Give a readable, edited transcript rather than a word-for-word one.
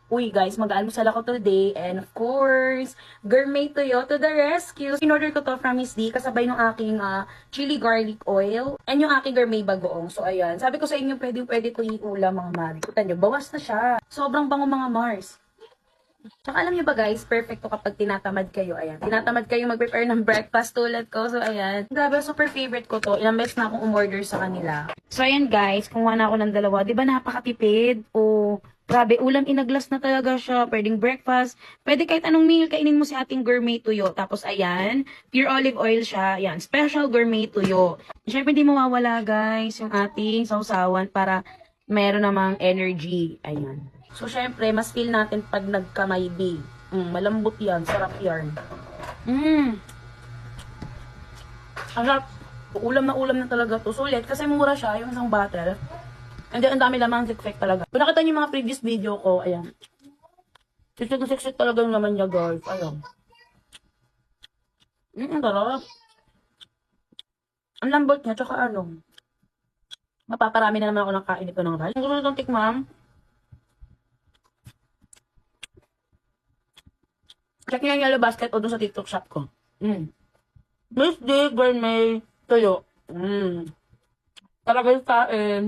Uy guys, mag-almusal ako today and of course, gourmet tuyo to the rescue. In-order ko to from Miss D kasabay ng aking chili garlic oil and yung aking gourmet bagoong. So ayan, sabi ko sa inyo pwede ko iulam mga mari. Kita nyo, bawas na siya. Sobrang bango mga Mars. Tsaka alam nyo ba guys, perfect to kapag tinatamad kayo. Ayan, tinatamad kayo mag-prepare ng breakfast tulad ko. So ayan, grabe, super favorite ko to. Ilang beses na akong umorder sa kanila. So ayan guys, kumuha na ako ng dalawa. Di ba napakatipid? O grabe, ulam inaglas na talaga siya. Pwedeng breakfast. Pwede kahit anong meal, kainin mo si ating gourmet tuyo. Tapos ayan, pure olive oil siya. Ayan, special gourmet tuyo. Siyempre hindi mawawala guys yung ating sausawan para meron namang energy. Ayan. So syempre, mas feel natin pag nagkamaybi. Malambot yan, sarap yan. Sarap. Ulam na talaga to. Sulit kasi mura siya, yung isang bottle. And then, ang dami lamang siksik talaga. Kung nakita niyo yung mga previous video ko, ayan. Siksik talaga yung laman niya, guys. Ayan. Ang sarap. Ang lambot niya, tsaka ano. Mapaparami na naman ako ng kain ito ng rice. Ang gusto nitong tikmam. Check niyo yung yellow basket o doon sa TikTok shop ko. Miss D, gourmet, tuyo. Talaga yung kain.